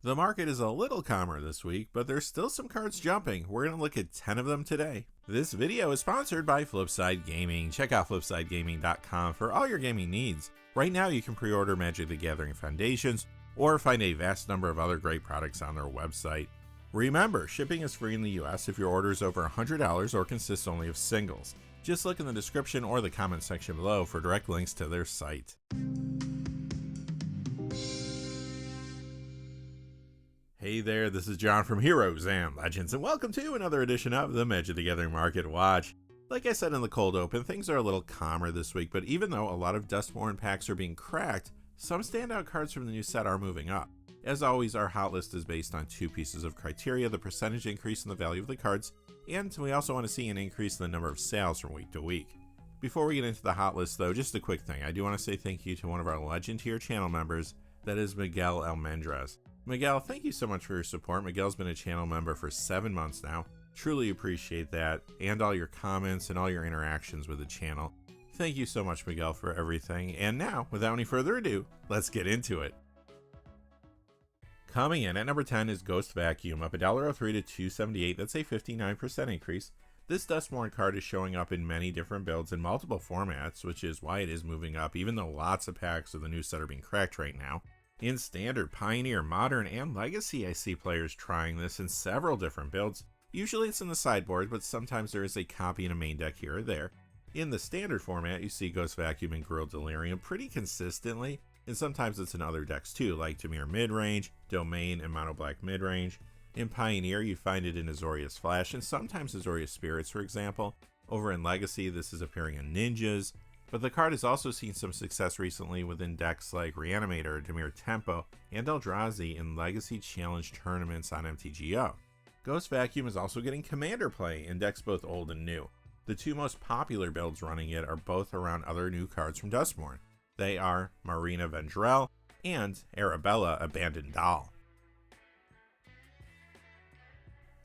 The market is a little calmer this week, but there's still some cards jumping. We're going to look at 10 of them today. This video is sponsored by Flipside Gaming. Check out flipsidegaming.com for all your gaming needs. Right now you can pre-order Magic the Gathering Foundations or find a vast number of other great products on their website. Remember, shipping is free in the US if your order is over $100 or consists only of singles. Just look in the description or the comment section below for direct links to their site. Hey there, this is John from Heroes and Legends, and welcome to another edition of the Magic the Gathering Market Watch. Like I said in the cold open, things are a little calmer this week, but even though a lot of Duskmourn packs are being cracked, some standout cards from the new set are moving up. As always, our hot list is based on two pieces of criteria: the percentage increase in the value of the cards, and we also want to see an increase in the number of sales from week to week. Before we get into the hot list though, just a quick thing. I do want to say thank you to one of our Legend tier channel members, that is Miguel Almendras. Miguel, thank you so much for your support. Miguel's been a channel member for 7 months now. Truly appreciate that, and all your comments and all your interactions with the channel. Thank you so much, Miguel, for everything. And now, without any further ado, let's get into it. Coming in at number 10 is Ghost Vacuum, up $1.03 to $2.78. That's a 59% increase. This Duskmourn card is showing up in many different builds in multiple formats, which is why it is moving up, even though lots of packs of the new set are being cracked right now. In Standard, Pioneer, Modern, and Legacy, I see players trying this in several different builds. Usually it's in the sideboard, but sometimes there is a copy in a main deck here or there. In the Standard format, you see Ghost Vacuum and Grilled Delirium pretty consistently, and sometimes it's in other decks too, like Dimir Midrange, Domain, and Mono Black Midrange. In Pioneer, you find it in Azorius Flash, and sometimes Azorius Spirits, for example. Over in Legacy, this is appearing in Ninjas. But the card has also seen some success recently within decks like Reanimator, Dimir Tempo, and Eldrazi in Legacy Challenge tournaments on MTGO. Ghost Vacuum is also getting Commander play in decks both old and new. The two most popular builds running it are both around other new cards from Duskmourn. They are Marina Vendrell and Arabella Abandoned Doll.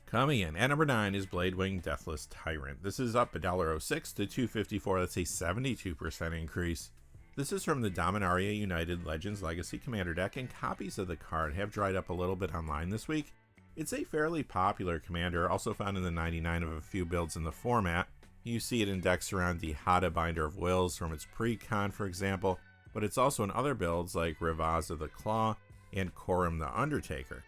Coming in at number 9 is Bladewing Deathless Tyrant. This is up $1.06 to $2.54. That's a 72% increase. This is from the Dominaria United Legends Legacy Commander deck, and copies of the card have dried up a little bit online this week. It's a fairly popular commander, also found in the 99 of a few builds in the format. You see it in decks around the Hada Binder of Wills from its pre-con, for example, but it's also in other builds like Rivaza the Claw and Corum the Undertaker.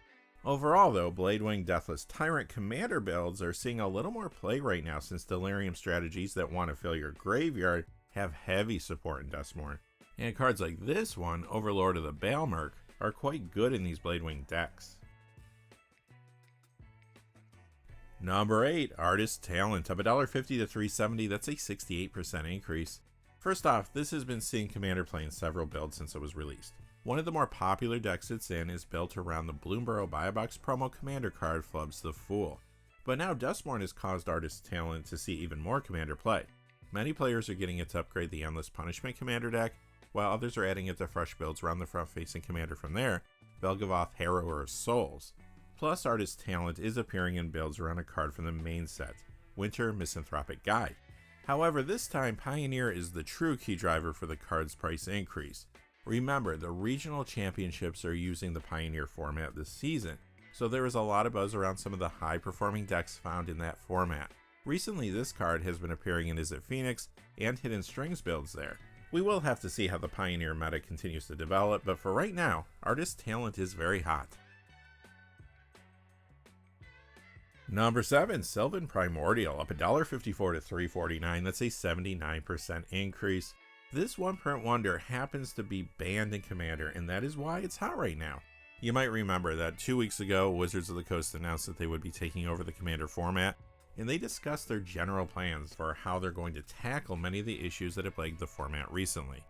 Overall though, Bladewing Deathless Tyrant commander builds are seeing a little more play right now, since delirium strategies that want to fill your graveyard have heavy support in Duskmourn. And cards like this one, Overlord of the Baelmerk, are quite good in these Bladewing decks. Number 8, Artist Talent, up $1.50 to $3.70. That's a 68% increase. First off, this has been seeing commander play in several builds since it was released. One of the more popular decks it's in is built around the Bloomburrow Buy Box promo commander card, Flubs the Fool. But now Duskmourn has caused Artist Talent to see even more commander play. Many players are getting it to upgrade the Endless Punishment commander deck, while others are adding it to fresh builds around the front-facing commander from there, Belgavoth Harrower of Souls. Plus, Artist Talent is appearing in builds around a card from the main set, Winter Misanthropic Guide. However, this time Pioneer is the true key driver for the card's price increase. Remember, the regional championships are using the Pioneer format this season, so there is a lot of buzz around some of the high-performing decks found in that format. Recently, this card has been appearing in Is It Phoenix and Hidden Strings builds there. We will have to see how the Pioneer meta continues to develop, but for right now, Artist Talent is very hot. Number 7, Sylvan Primordial, up $1.54 to $3.49. That's a 79% increase. This one-print wonder happens to be banned in Commander, and that is why it's hot right now. You might remember that 2 weeks ago, Wizards of the Coast announced that they would be taking over the Commander format, and they discussed their general plans for how they're going to tackle many of the issues that have plagued the format recently.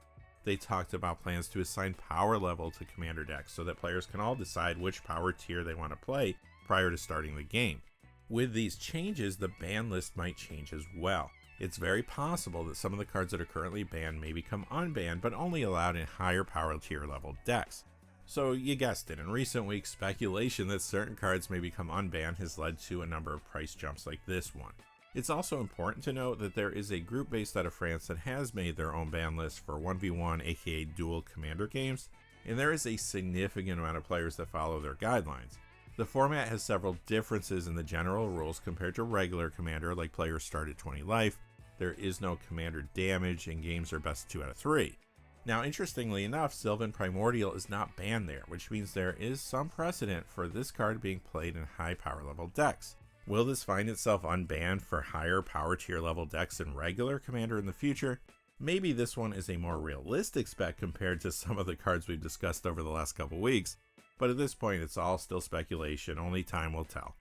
They talked about plans to assign power level to Commander decks so that players can all decide which power tier they want to play prior to starting the game. With these changes, the ban list might change as well. It's very possible that some of the cards that are currently banned may become unbanned, but only allowed in higher power tier level decks. So you guessed it, in recent weeks, speculation that certain cards may become unbanned has led to a number of price jumps like this one. It's also important to note that there is a group based out of France that has made their own ban list for 1v1 aka dual commander games, and there is a significant amount of players that follow their guidelines. The format has several differences in the general rules compared to regular Commander, like players start at 20 life. There is no Commander damage, and games are best 2 out of 3. Now, interestingly enough, Sylvan Primordial is not banned there, which means there is some precedent for this card being played in high power level decks. Will this find itself unbanned for higher power tier level decks than regular Commander in the future? Maybe this one is a more realistic spec compared to some of the cards we've discussed over the last couple weeks, but at this point it's all still speculation, only time will tell.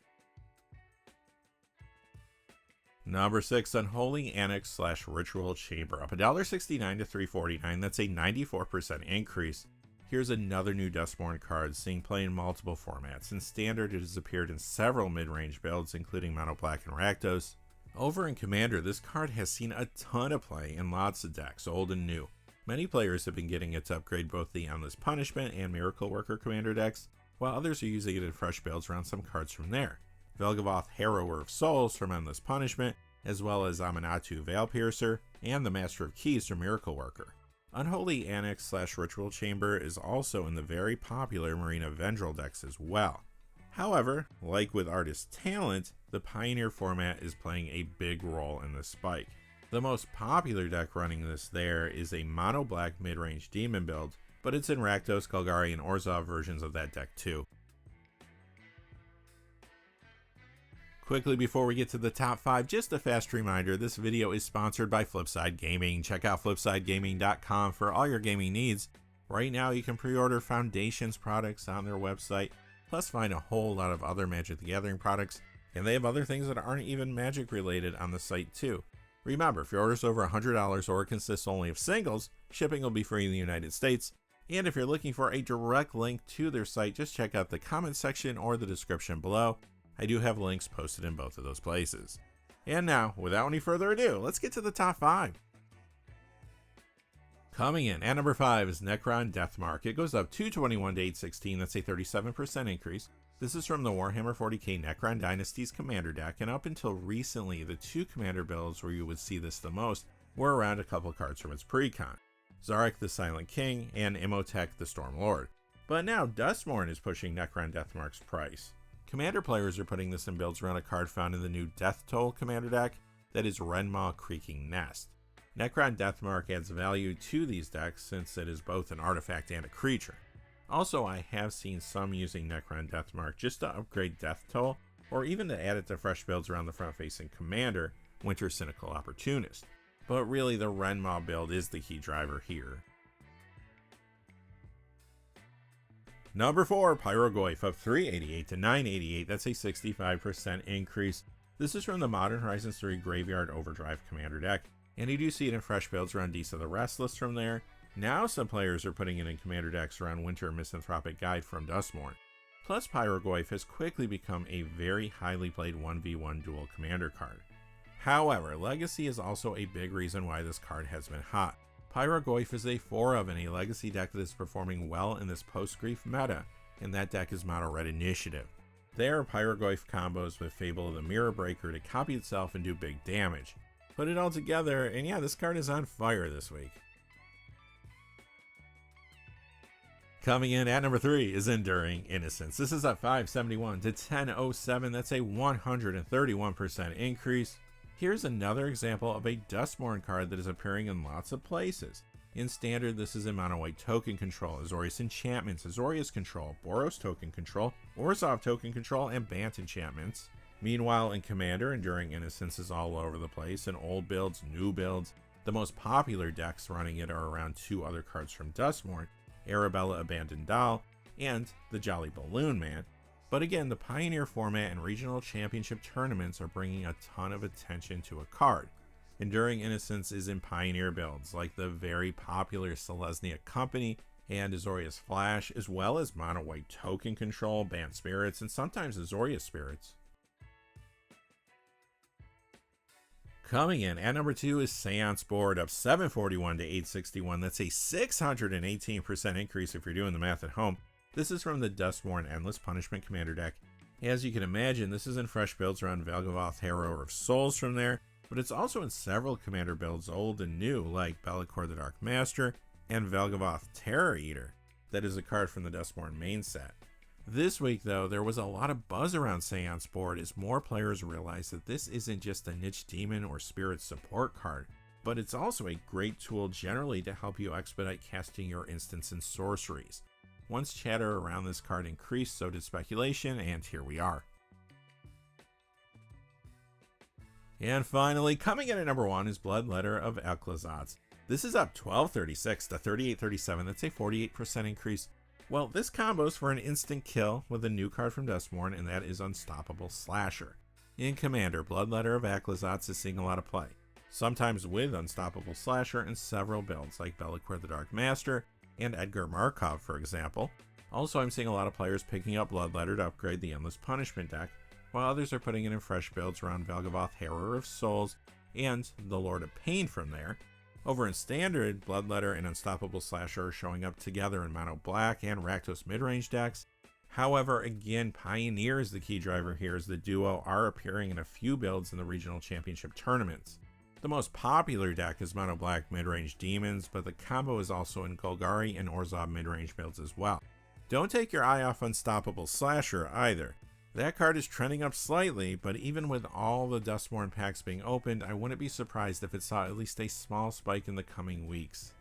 Number 6, Unholy Annex / Ritual Chamber, up $1.69 to $3.49, that's a 94% increase. Here's another new Duskmourn card, seeing play in multiple formats. In Standard, it has appeared in several mid-range builds, including Mono Black and Rakdos. Over in Commander, this card has seen a ton of play in lots of decks, old and new. Many players have been getting it to upgrade both the Endless Punishment and Miracle Worker Commander decks, while others are using it in fresh builds around some cards from there. Velgavoth Harrower of Souls from Endless Punishment, as well as Aminatu Veilpiercer, and the Master of Keys from Miracle Worker. Unholy Annex / Ritual Chamber is also in the very popular Marina Vendrell decks as well. However, like with Artist Talent, the Pioneer format is playing a big role in this spike. The most popular deck running this there is a Mono Black mid-range Demon build, but it's in Rakdos, Golgari, and Orzhov versions of that deck too. Quickly before we get to the top 5, just a fast reminder, this video is sponsored by Flipside Gaming. Check out flipsidegaming.com for all your gaming needs. Right now you can pre-order Foundations products on their website, plus find a whole lot of other Magic the Gathering products, and they have other things that aren't even Magic related on the site too. Remember, if your order's over $100 or consists only of singles, shipping will be free in the United States. And if you're looking for a direct link to their site, just check out the comment section or the description below. I do have links posted in both of those places. And now, without any further ado, let's get to the top 5. Coming in at number 5 is Necron Deathmark. It goes up $2.21 to $8.16, that's a 37% increase. This is from the Warhammer 40k Necron Dynasties Commander deck, and up until recently, the 2 Commander builds where you would see this the most were around a couple cards from its pre-con. Zarek the Silent King and Imhotep the Storm Lord. But now Duskmourn is pushing Necron Deathmark's price. Commander players are putting this in builds around a card found in the new Death Toll Commander deck, that is Renmaw Creaking Nest. Necron Deathmark adds value to these decks since it is both an artifact and a creature. Also, I have seen some using Necron Deathmark just to upgrade Death Toll, or even to add it to fresh builds around the front-facing Commander, Winter Cynical Opportunist. But really, the Renmaw build is the key driver here. Number 4, Pyrogoyf, up $3.88 to $9.88, that's a 65% increase. This is from the Modern Horizons 3 Graveyard Overdrive Commander deck, and you do see it in fresh builds around Disa the Restless from there. Now some players are putting it in Commander decks around Winter Misanthropic Guide from Duskmourn. Plus, Pyrogoyf has quickly become a very highly played 1v1 dual Commander card. However, Legacy is also a big reason why this card has been hot. Pyrogoyf is a 4 of in a Legacy deck that is performing well in this post-Grief meta, and that deck is Mono Red Initiative. There are Pyrogoyf combos with Fable of the Mirror Breaker to copy itself and do big damage. Put it all together, and yeah, this card is on fire this week. Coming in at number 3 is Enduring Innocence. This is up $5.71 to $10.07, that's a 131% increase. Here's another example of a Duskmourn card that is appearing in lots of places. In Standard, this is in Mono White Token Control, Azorius Enchantments, Azorius Control, Boros Token Control, Orzhov Token Control, and Bant Enchantments. Meanwhile, in Commander, Enduring Innocence is all over the place, in old builds, new builds. The most popular decks running it are around 2 other cards from Duskmourn, Arabella Abandoned Doll, and the Jolly Balloon Man. But again, the Pioneer format and regional championship tournaments are bringing a ton of attention to a card. Enduring Innocence is in Pioneer builds, like the very popular Selesnya Company and Azorius Flash, as well as Mono White Token Control, Bant Spirits, and sometimes Azorius Spirits. Coming in at number 2 is Seance Board, up $7.41 to $8.61. That's a 618% increase if you're doing the math at home. This is from the Duskmourn Endless Punishment Commander deck. As you can imagine, this is in fresh builds around Velgavoth Harrower of Souls from there, but it's also in several Commander builds, old and new, like Be'lakor the Dark Master and Velgavoth Terror Eater. that is a card from the Duskmourn main set. This week, though, there was a lot of buzz around Seance board as more players realized that this isn't just a niche demon or spirit support card, but it's also a great tool generally to help you expedite casting your instants and sorceries. Once chatter around this card increased, so did speculation, and here we are. And finally, coming in at number 1 is Bloodletter of Ecclesats. This is up 1236 to 3837, that's a 48% increase. Well, this combos for an instant kill with a new card from Duskmourn, and that is Unstoppable Slasher. In Commander, Bloodletter of Ecclesats is seeing a lot of play, sometimes with Unstoppable Slasher in several builds, like Bellaquer the Dark Master and Edgar Markov, for example. Also, I'm seeing a lot of players picking up Bloodletter to upgrade the Endless Punishment deck, while others are putting it in fresh builds around Velgavoth, Harrower of Souls, and the Lord of Pain from there. Over in Standard, Bloodletter and Unstoppable Slasher are showing up together in Mono Black and Rakdos midrange decks. However, again, Pioneer is the key driver here, as the duo are appearing in a few builds in the regional championship tournaments. The most popular deck is Mono Black midrange Demons, but the combo is also in Golgari and Orzhov midrange builds as well. Don't take your eye off Unstoppable Slasher either. That card is trending up slightly, but even with all the Duskmourn packs being opened, I wouldn't be surprised if it saw at least a small spike in the coming weeks.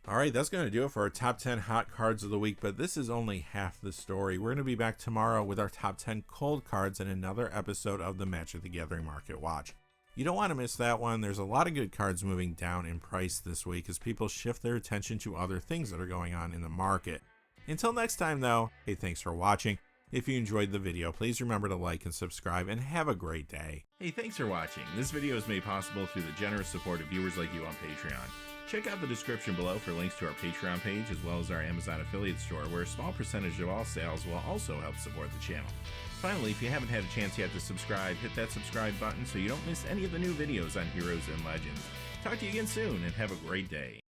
Alright, that's going to do it for our top 10 hot cards of the week, but this is only half the story. We're going to be back tomorrow with our top 10 cold cards and another episode of the Magic the Gathering Market Watch. You don't want to miss that one. There's a lot of good cards moving down in price this week as people shift their attention to other things that are going on in the market. Until next time though, hey, thanks for watching. If you enjoyed the video, please remember to like and subscribe, and have a great day. Hey, thanks for watching. This video is made possible through the generous support of viewers like you on Patreon. Check out the description below for links to our Patreon page as well as our Amazon affiliate store, where a small percentage of all sales will also help support the channel. Finally, if you haven't had a chance yet to subscribe, hit that subscribe button so you don't miss any of the new videos on Heroes and Legends. Talk to you again soon, and have a great day.